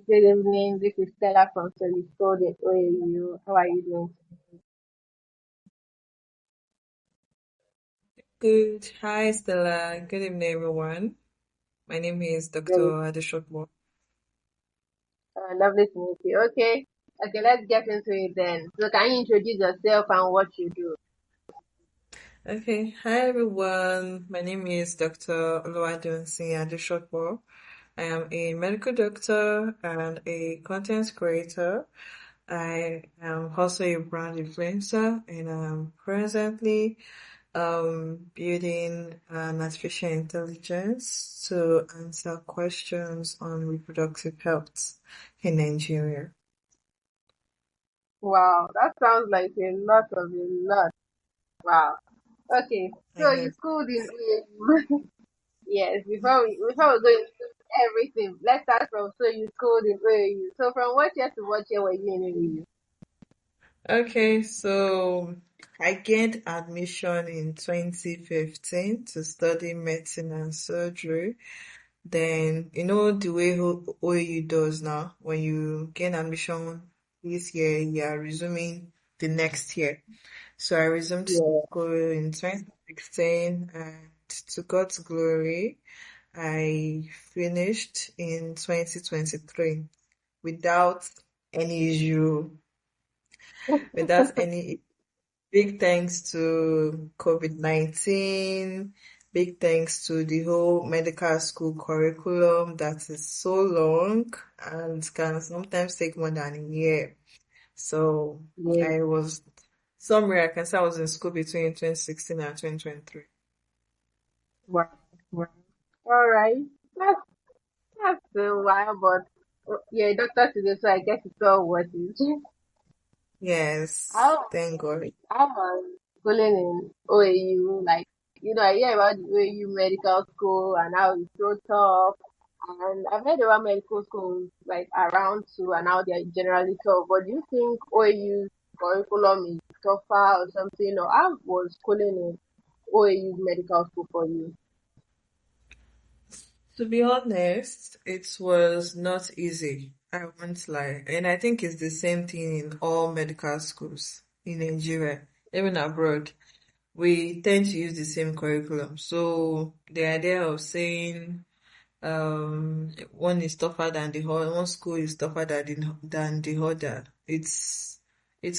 Good evening. This is Stella from Solisco, the OAU. How are you doing? Good. Hi, Stella. Good evening, everyone. My name is Dr. Very Adesopo. lovely to meet you. Okay, let's get into it then. So, can you introduce yourself and what you do? Okay. Hi, everyone. My name is Dr. Oluwadunsin Adesopo. I am a medical doctor and a content creator. I am also a brand influencer, and I'm presently building an artificial intelligence to answer questions on reproductive health in Nigeria. Wow, that sounds like a lot. Wow. Okay, I so know. you schooled in OAU. Yes, before we go into everything, let's start from so you schooled in OAU. So, from what year to what year were you in OAU? Okay, so I gained admission in 2015 to study medicine and surgery. Then, you know the way OAU does now, when you gain admission this year, you are resuming the next year. So I resumed Yeah. school in 2016, and to God's glory, I finished in 2023 without any issue, without any. Big thanks to COVID-19. Big thanks to the whole medical school curriculum that is so long and can sometimes take more than a year. So Yeah. I was somewhere, I can say I was in school between 2016 and 2023. Wow. Wow. All right. That's that's a while, but you're a doctor today, so I guess it's all worth it. Yes, How thank God. how was schooling in OAU? Like, I hear about the OAU medical school and how it's so tough. And I've heard about medical schools like around too and how they're generally tough. But do you think OAU's curriculum is tougher or something? Or how was schooling in OAU's medical school for you? To be honest, it was not easy. I won't lie. And I think it's the same thing in all medical schools in Nigeria, even abroad. We tend to use the same curriculum. So the idea of saying one is tougher than the other, one school is tougher than the other, it's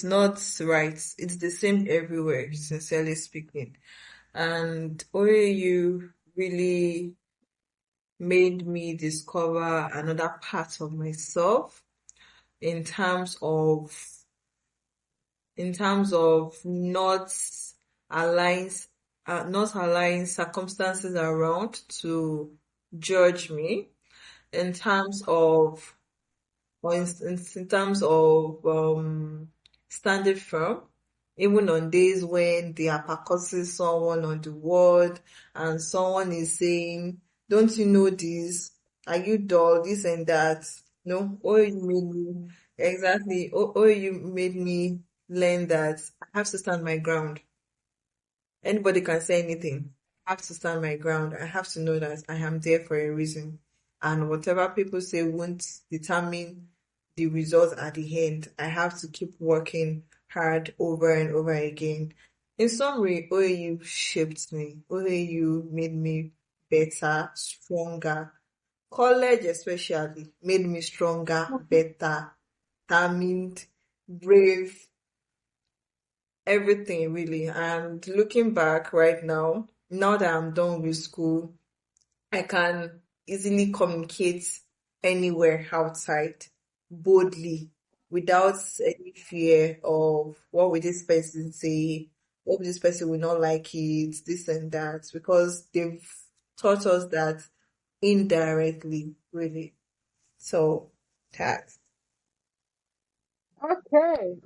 not right. It's the same everywhere, sincerely speaking. And OAU really made me discover another part of myself in terms of not allowing not allowing circumstances around to judge me, in terms of for instance, in terms of standing firm, even on days when they are percussing someone on the ward and someone is saying, "Don't you know this? Are you dull? This and that." No, or you made me exactly, or you made me learn that I have to stand my ground. Anybody can say anything. I have to stand my ground. I have to know that I am there for a reason. And whatever people say won't determine the results at the end. I have to keep working hard over and over again. In summary, OAU shaped me. OAU made me better, stronger. College especially made me stronger, better, determined, brave, everything really. And looking back right now that I'm done with school, I can easily communicate anywhere outside boldly without any fear of what will this person say, what will this person will not like it, this and that, because they've taught us that indirectly, really. So that Okay.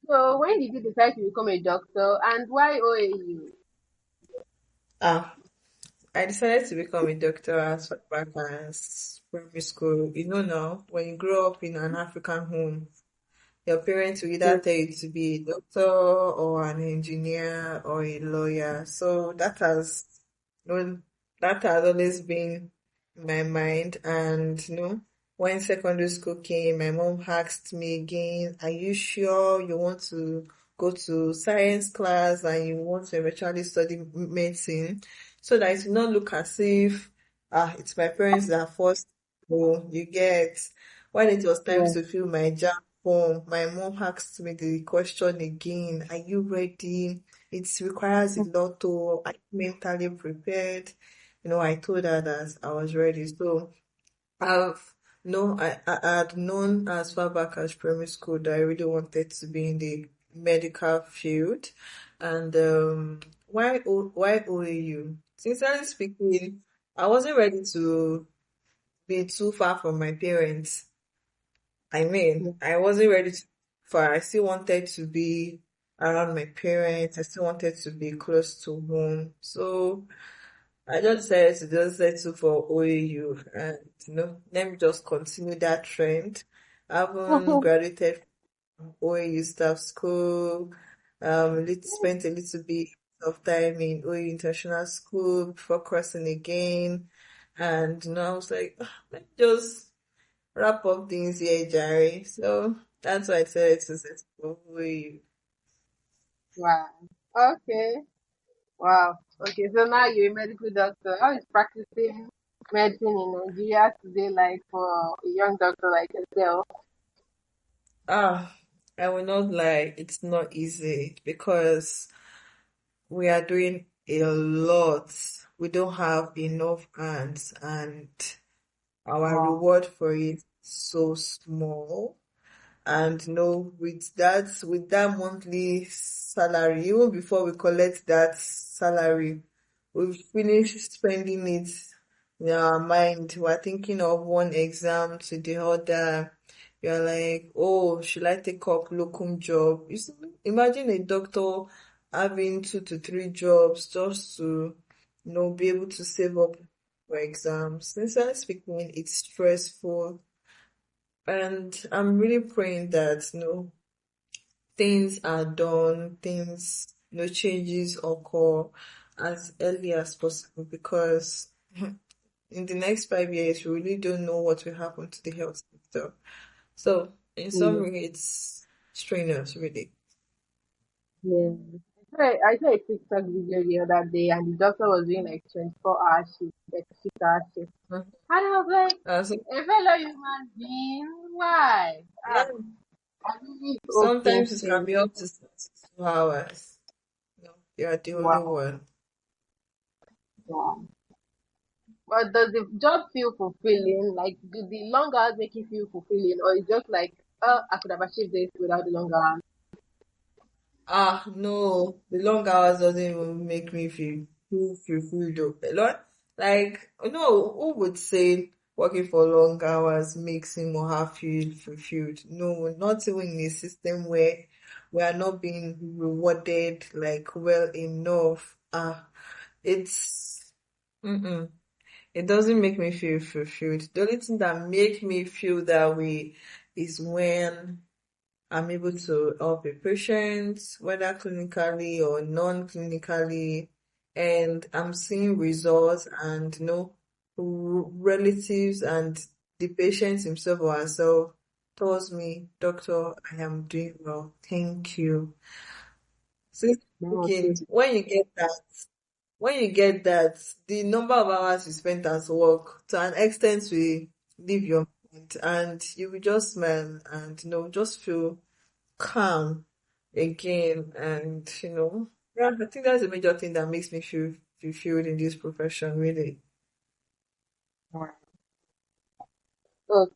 So when did you decide to become a doctor and why OAU? ah I decided to become a doctor as far back as primary school. You know now, when you grow up in an African home, your parents will either tell you to be a doctor or an engineer or a lawyer. So no, that has always been in my mind, and when secondary school came, my mom asked me again, are you sure you want to go to science class and you want to eventually study medicine? So that it will not look as if it's my parents that forced me. You get, when it was time Yeah. to fill my JAMB form, my mom asked me the question again, are you ready? It requires a lot to, are you mentally prepared? I told her that I was ready. So I've I had known as far back as primary school that I really wanted to be in the medical field. And why OAU? Sincerely speaking, I wasn't ready to be too far from my parents. I Yeah. mean, I wasn't ready to far. I still wanted to be around my parents. I still wanted to be close to home. So I just decided to just settle for OAU and let me just continue that trend. I haven't graduated from OAU staff school, spent a little bit of time in OAU international school before crossing again. And I was like, let me just wrap up things here, Jerry. So that's why I decided to settle for OAU. Wow. Okay. Wow. Okay. So now you're a medical doctor. How is practicing medicine in Nigeria today like for a young doctor like yourself? Ah, I will not lie, it's not easy because we are doing a lot. We don't have enough hands, and our Wow. reward for it is so small. And with that monthly salary, even before we collect that salary, we've finished spending it in our mind. We're thinking of one exam to the other. You're like, oh, should I take up locum job? Imagine a doctor having 2 to 3 jobs just to, be able to save up for exams. Sincerely speaking, it's stressful. And I'm really praying that, things are done, changes occur as early as possible because in the next 5 years, we really don't know what will happen to the health sector. So, in Yeah. summary, it's strenuous, really. Yeah. I saw a TikTok video the other day and the doctor was doing like 24-hour shift, 36-hour shift. Mhm. And I was like, So, a fellow human being, why? yeah, I really hope things sometimes it can change. be up to 2 hours. You are the only Wow. one. Wow. But does the job feel fulfilling? Like, do the long hours make you feel fulfilling? Or it's just like, oh, I could have achieved this without the long hours? No, the long hours doesn't even make me feel fulfilled though. A lot, like, no, who would say working for long hours makes him or her feel fulfilled? No, not even in a system where we are not being rewarded like well enough. It's, mm-mm. It doesn't make me feel fulfilled. The only thing that makes me feel that way is when I'm able to help a patient, whether clinically or non-clinically, and I'm seeing results and relatives and the patient himself or herself tells me, Doctor, I am doing well. Thank you. So No, again, when you get that, the number of hours you spent at work to an extent will leave your mind and you will just smile and just feel calm again. And yeah, I think that's a major thing that makes me feel fulfilled in this profession, really. okay.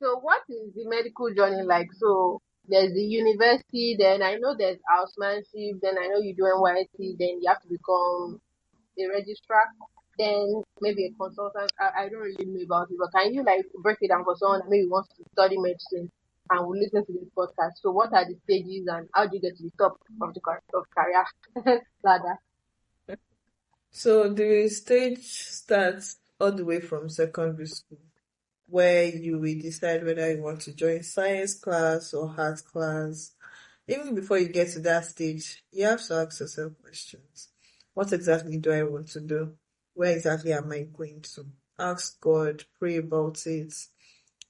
So what is the medical journey like? So there's the university, then I know there's housemanship, then I know you do NYC, then you have to become a registrar, then maybe a consultant. I don't really know about it, but can you like break it down for someone that maybe wants to study medicine and will listen to this podcast? So what are the stages and how do you get to the top of the career ladder? So the stage starts all the way from secondary school, where you will decide whether you want to join science class or art class. Even before you get to that stage, you have to ask yourself questions. What exactly do I want to do? Where exactly am I going to? Ask God, pray about it.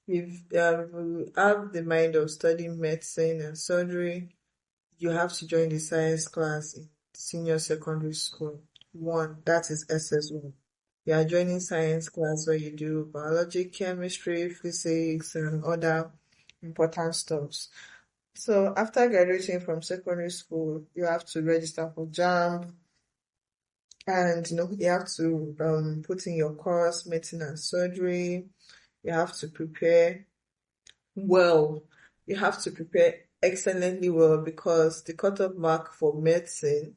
If you have the mind of studying medicine and surgery, you have to join the science class in senior secondary school. One, that is SS1. You are joining science class where you do biology, chemistry, physics, and other important stuffs. So after graduating from secondary school, you have to register for JAMB, and you have to put in your course, medicine and surgery. You have to prepare well. You have to prepare excellently well because the cutoff mark for medicine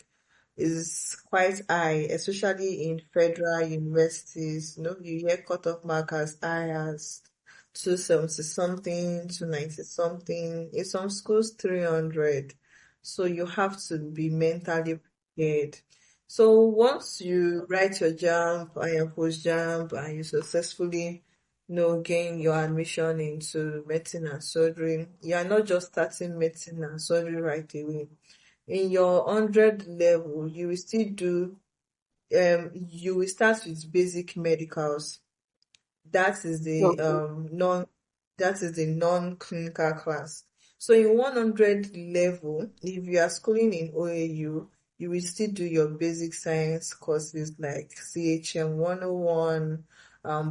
is quite high, especially in federal universities. You hear cutoff mark as high as 270 something, 290 something. In some schools, 300. So you have to be mentally prepared. So once you write your JAMB and your post-JAMB and you successfully gain your admission into medicine and surgery, you are not just starting medicine and surgery right away. In your 100 level, you will start with basic medicals. That is the Okay. non-clinical class. So in 100 level, if you are schooling in OAU, you will still do your basic science courses like CHM 101,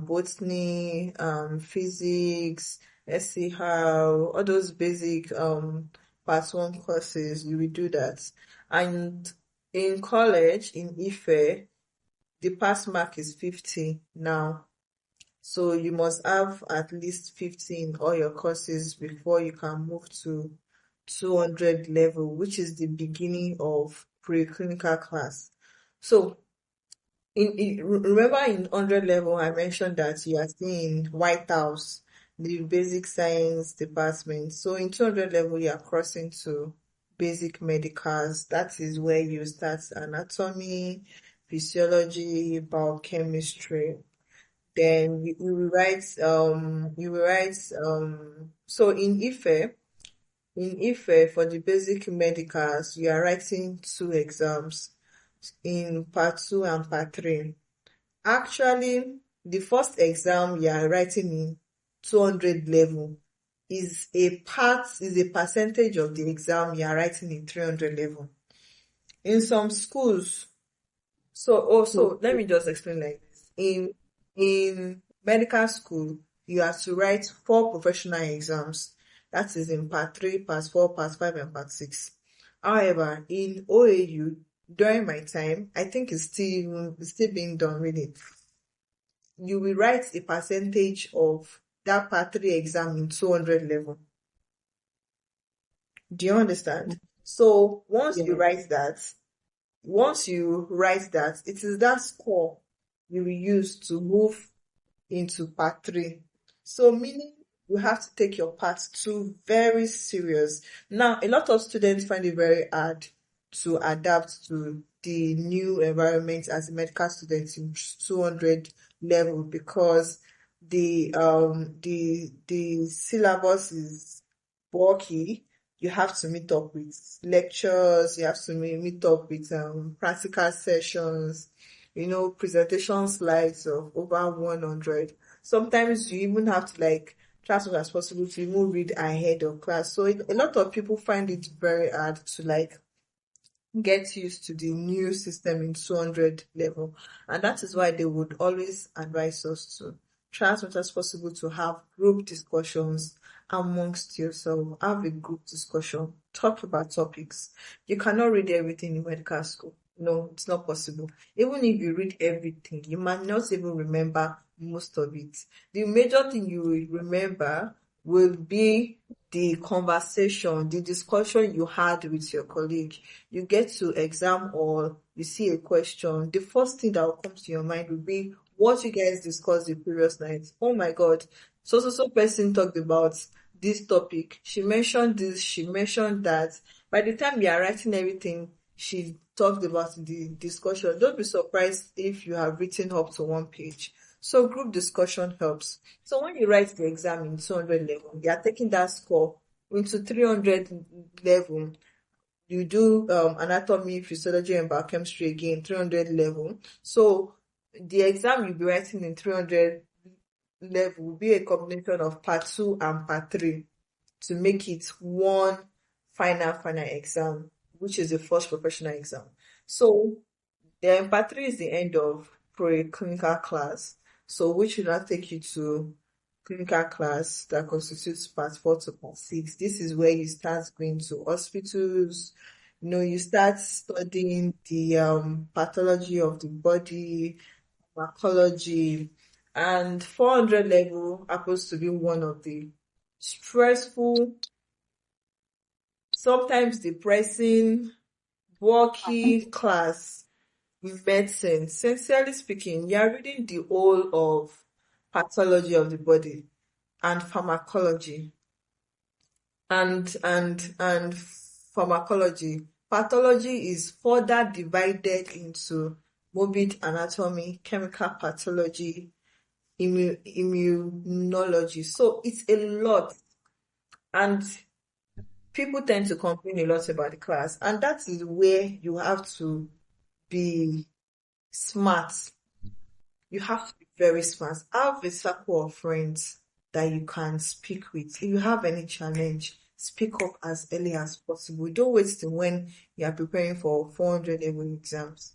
botany, physics, SCR, all those basic part one courses, you will do that. And in college, in Ife, the pass mark is 50 now. So you must have at least 50 in all your courses before you can move to 200 level, which is the beginning of preclinical class. So remember in 100 level, I mentioned that you are still in White House, the basic science department. So in 200 level, you are crossing to basic medicals. That is where you start anatomy, physiology, biochemistry. Then so in Ife for the basic medicals, you are writing two exams in part two and part three. Actually, the first exam you are writing in 200 level is a percentage of the exam you are writing in 300 level. In some schools, so let Okay. me just explain like this. In medical school, you have to write four professional exams. That is in part three, part four, part five, and part six. However, in OAU, during my time, I think it's still being done really. You will write a percentage of that part three exam in 200 level. Do you understand? So Yes. once you write that, it is that score you will use to move into part three. So meaning you have to take your part two very serious. Now, a lot of students find it very hard to adapt to the new environment as a medical student in 200 level because the syllabus is bulky. You have to meet up with lectures, you have to meet up with practical sessions, presentation slides of over 100. Sometimes you even have to like try as much as possible to even read ahead of class. So a lot of people find it very hard to like get used to the new system in 200 level. And that is why they would always advise us to try as much as possible to have group discussions amongst yourself. Have a group discussion. Talk about topics. You cannot read everything in medical school. No, it's not possible. Even if you read everything, you might not even remember most of it. The major thing you will remember will be the conversation, the discussion you had with your colleague. You get to exam hall, you see a question, the first thing that will come to your mind will be what you guys discussed the previous night. Oh my God, so person talked about this topic. She mentioned this, she mentioned that. By the time you are writing everything she talked about in the discussion, don't be surprised if you have written up to one page. So group discussion helps. So when you write the exam in 200 level, you are taking that score into 300 level. You do anatomy, physiology, and biochemistry again, 300 level. So the exam you'll be writing in 300 level will be a combination of part two and part three to make it one final exam, which is the first professional exam. So then part three is the end of pre-clinical class. So which will now take you to clinical class that constitutes part four to part six. This is where you start going to hospitals. You start studying the pathology of the body, pharmacology, and 400 level happens to be one of the stressful, sometimes depressing, worky class in medicine. Sincerely speaking, you're reading the whole of pathology of the body and pharmacology and pharmacology. Pathology is further divided into morbid anatomy, chemical pathology, immunology. So it's a lot, and people tend to complain a lot about the class, and that is where you have to be smart. You have to be very smart. Have a circle of friends that you can speak with. If you have any challenge, speak up as early as possible. Don't wait till when you are preparing for 400 level exams.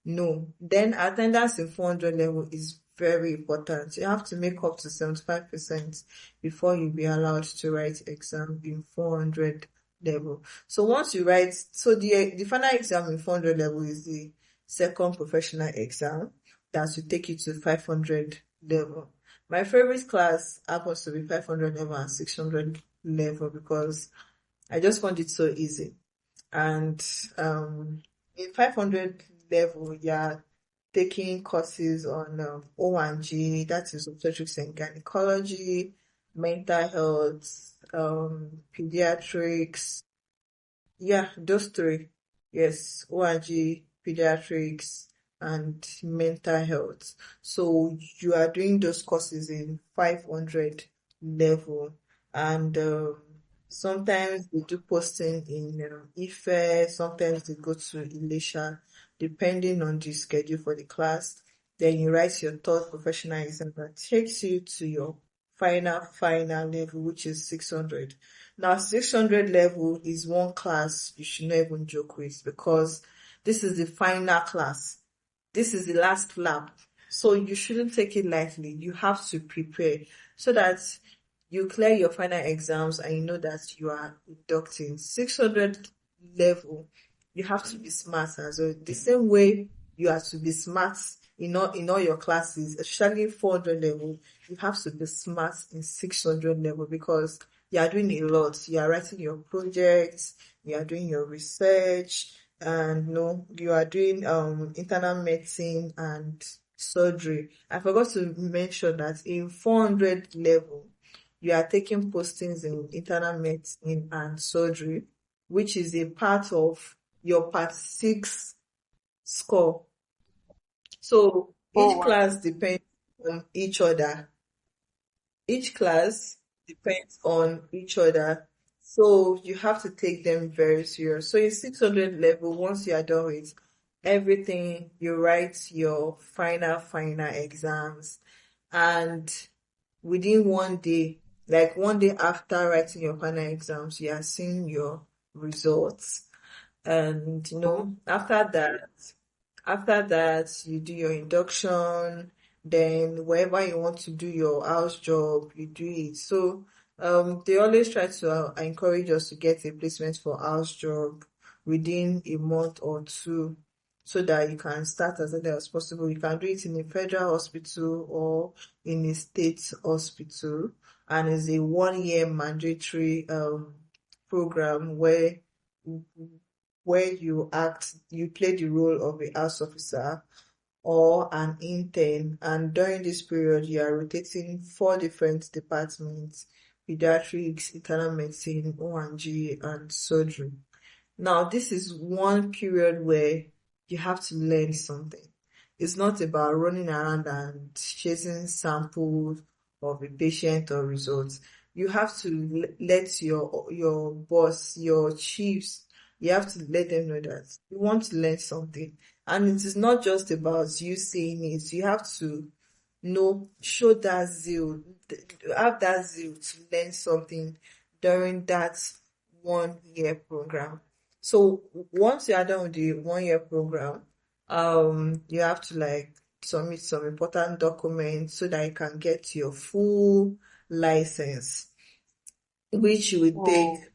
No. Then attendance in 400 level is very important. You have to make up to 75% before you be allowed to write exam in 400 level. So once you write, so the final exam in 400 level is the second professional exam that will take you to 500 level. My favorite class happens to be 500 level and 600 level because I just found it so easy. And in 500 level, you're taking courses on O&G, that is obstetrics and gynecology, mental health, pediatrics. Yeah, those three. Yes, O&G, pediatrics, and mental health. So you are doing those courses in 500 level, and sometimes they do posting in Ife, sometimes they go to Elisha, depending on the schedule for the class. Then you write your third professional exam that takes you to your final level, which is 600. Now, 600 level is one class you should not even joke with because this is the final class. This is the last lap. So you shouldn't take it lightly. You have to prepare so that you clear your final exams and you know that you are inducting. 600 level, you have to be smart as well. The same way you have to be smart in all your classes, especially 400 level, you have to be smart in 600 level because you are doing a lot. You are writing your projects, you are doing your research, and you are doing internal medicine and surgery. I forgot to mention that in 400 level, you are taking postings in internal medicine and surgery, which is a part of your part six score. So Oh, each wow. class depends on each other. Each class depends on each other. So you have to take them very serious. So in 600 level, once you are done with everything, you write your final exams, and within one day, like one day after writing your final exams, you are seeing your results. And after that, you do your induction, then wherever you want to do your house job, you do it. So they always try to encourage us to get a placement for house job within a month or two so that you can start as early as possible. You can do it in a federal hospital or in a state hospital, and it's a 1 year mandatory program where you play the role of a house officer or an intern, and during this period you are rotating four different departments: pediatrics, internal medicine, O&G, and surgery. Now, this is one period where you have to learn something. It's not about running around and chasing samples of a patient or results. You have to let your boss, your chiefs, you have to let them know that you want to learn something. And it is not just about you saying it. You have to show that zeal, have that zeal to learn something during that 1 year program. So once you are done with the 1 year program, you have to like submit some important documents so that you can get your full license, which you will take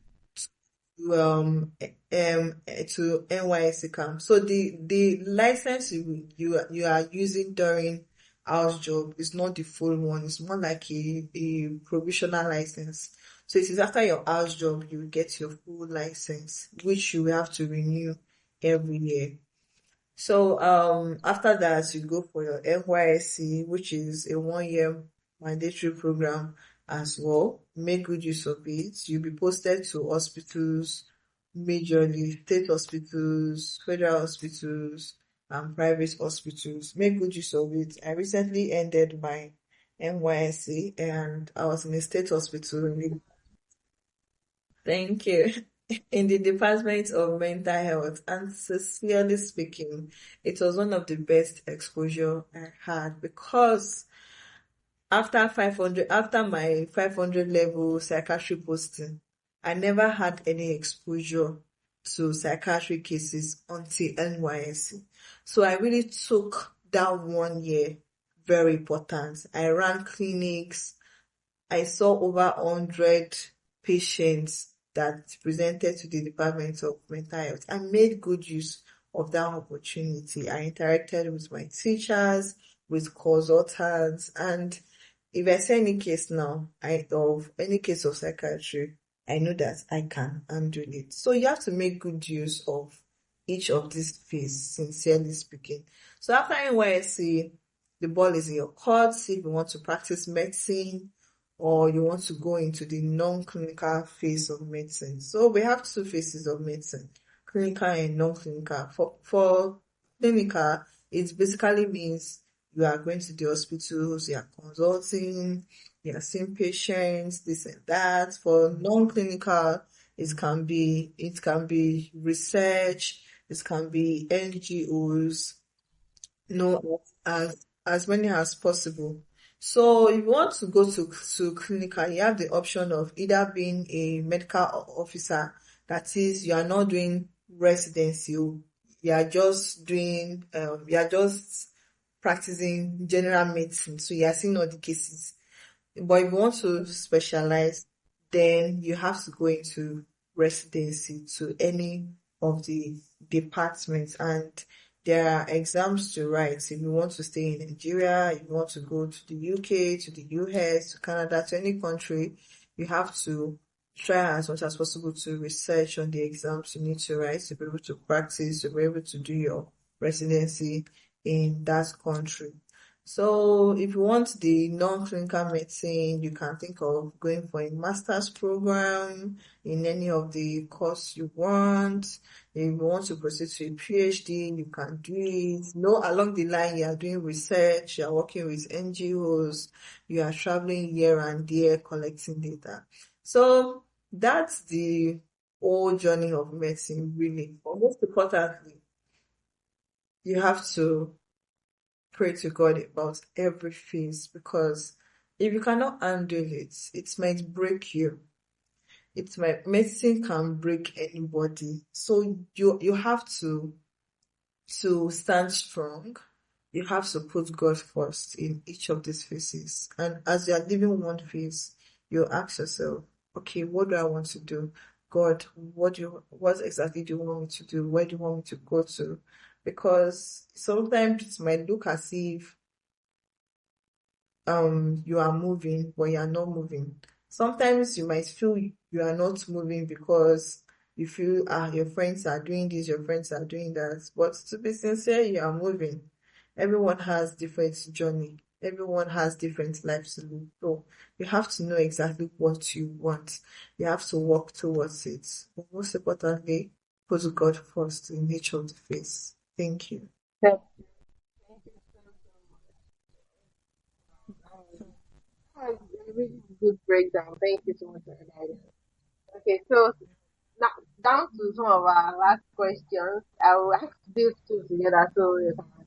Oh, to NYSC camp. So the license you are using during house job is not the full one. It's more like a provisional license. So it is after your house job you will get your full license, which you will have to renew every year. So after that you go for your NYSC, which is a 1 year mandatory program as well. Make good use of it. You'll be posted to hospitals, majorly state hospitals, federal hospitals, and private hospitals. Make good use of it. I recently ended my NYSC and I was in a state hospital in the Thank you. In the Department of Mental Health, and sincerely speaking, it was one of the best exposure I had because after my 500 level psychiatry posting, I never had any exposure to psychiatric cases until NYSC. So I really took that 1 year very important. I ran clinics, I saw over 100 patients that presented to the Department of Mental Health. I made good use of that opportunity. I interacted with my teachers, with consultants, and if I see any case now, of any case of psychiatry, I know that I can handle it. So you have to make good use of each of these phases, sincerely speaking. So after NYSC, the ball is in your court. If you want to practice medicine, or you want to go into the non-clinical phase of medicine. So we have two phases of medicine, clinical and non-clinical. For clinical, it basically means you are going to the hospitals, you are consulting, you are seeing patients, this and that. For non-clinical, it can be research, it can be NGOs, as many as possible. So if you want to go to clinical, you have the option of either being a medical officer, that is, you are not doing residency, you are just practicing general medicine, so you are seeing all the cases. But if you want to specialize, then you have to go into residency to any of the departments, and there are exams to write. If you want to stay in Nigeria, if you want to go to the UK, to the US, to Canada, to any country, you have to try as much as possible to research on the exams you need to write to be able to practice, to be able to do your residency in that country. So if you want the non-clinical medicine, you can think of going for a master's program in any of the course you want. If you want to proceed to a PhD, you can do it. No, along the line, you are doing research, you are working with NGOs, you are traveling here and there collecting data. So that's the whole journey of medicine, really. But most importantly, you have to pray to God about every phase, because if you cannot handle it, it might break you. Medicine can break anybody. So you have to stand strong. You have to put God first in each of these phases. And as you are living one phase, you ask yourself, okay, what do I want to do? God, what exactly do you want me to do? Where do you want me to go to? Because sometimes it might look as if you are moving but you are not moving. Sometimes you might feel you are not moving because you feel your friends are doing this, your friends are doing that. But to be sincere, you are moving. Everyone has different journey. Everyone has different lives to live. So you have to know exactly what you want. You have to work towards it. But most importantly, put God first in each of the phase. Thank you. thank you That's a really good breakdown. Thank you so much for that. Okay, so now down to some of our last questions. I will ask these two together so we can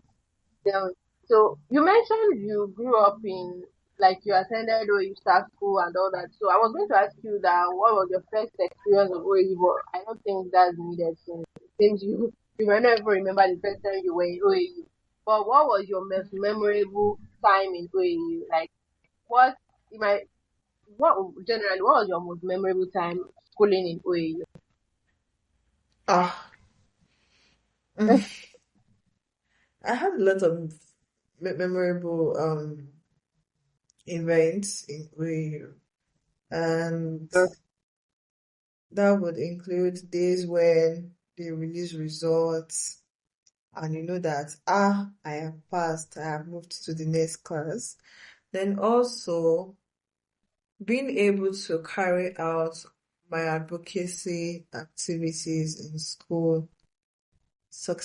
delve. So you mentioned you grew up in, like, you attended OAU Star School and all that. So I was going to ask you that what was your first experience of OAU, but I don't think that's needed since it seems you might not even remember the first time you were in OAU. But what was your most memorable time in OAU? Like, what you might what generally what was your most memorable time schooling in OAU? Ah, I had a lot of memorable events in where and that would include days when they release results and you know that I have passed, I have moved to the next class. Then also being able to carry out my advocacy activities in school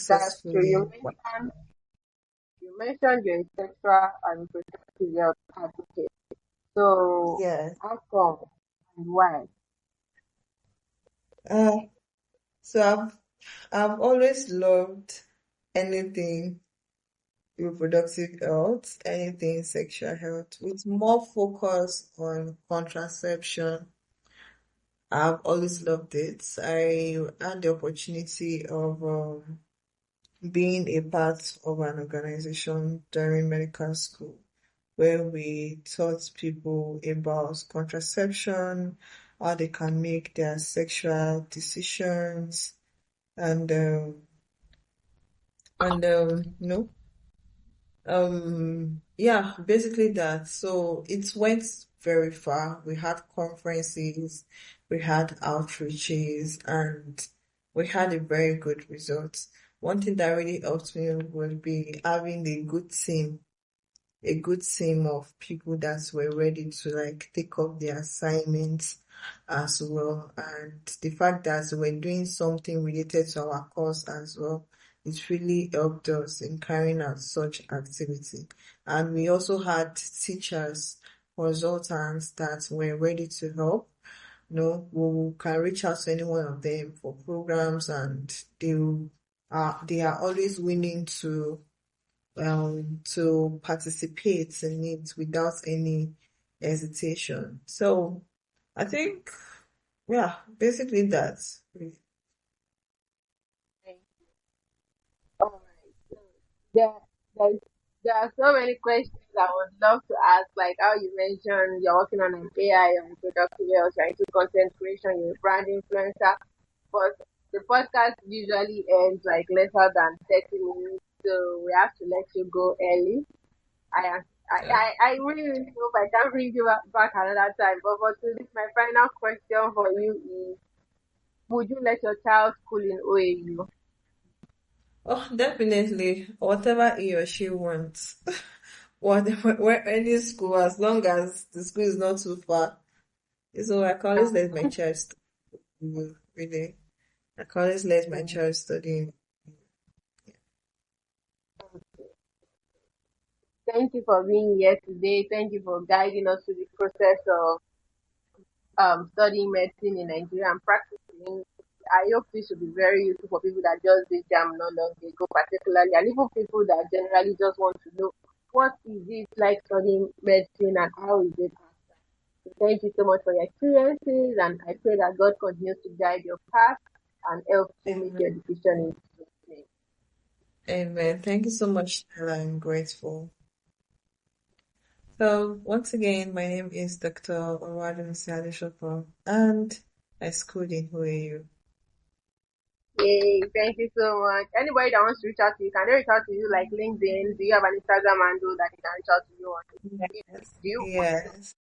That's true. successfully. You mentioned you're a sexual and reproductive health advocate. So Yes. how come and why? Uh, so I've always loved anything reproductive health, anything sexual health, with more focus on contraception. I've always loved it. I had the opportunity of being a part of an organization during medical school where we taught people about contraception, how they can make their sexual decisions, and yeah, basically that. So it went very far. We had conferences, we had outreaches, and we had a very good result. One thing that really helped me would be having a good team of people that were ready to like take up the assignments as well. And the fact that we're doing something related to our course as well, it really helped us in carrying out such activity. And we also had teachers, consultants that were ready to help. You know, we can reach out to any one of them for programs and they are always willing to participate in it without any hesitation. So I think, yeah, basically that. All right. So there, there, there are so many questions I would love to ask, like how you mentioned you're working on an AI on reproductive health, you're into content creation, you're a brand influencer, but the podcast usually ends like lesser than 30 minutes, so we have to let you go early. I am. I really, really hope I can bring you back another time. But for today, my final question for you is: would you let your child school in OAU? Oh, definitely. Whatever he or she wants. Whatever, where any school, as long as the school is not too far. So I can always let my child study, really. I can always let my child study. Thank you for being here today. Thank you for guiding us through the process of studying medicine in Nigeria and practicing. I hope this will be very useful for people that just did jam not long ago, particularly, and even people that generally just want to know what is it like studying medicine and how is it. So thank you so much for your experiences, and I pray that God continues to guide your path and help you make your Amen. decision in Jesus' name. Amen. Thank you so much, Stella. I'm grateful. So once again, my name is Dr. Oluwadunsin Adesopo, and I schooled in Who Are You? Yay, thank you so much. Anybody that wants to reach out to you, can they reach out to you like LinkedIn? Do you have an Instagram handle that they can reach out to you on? Yes, Do you? yes.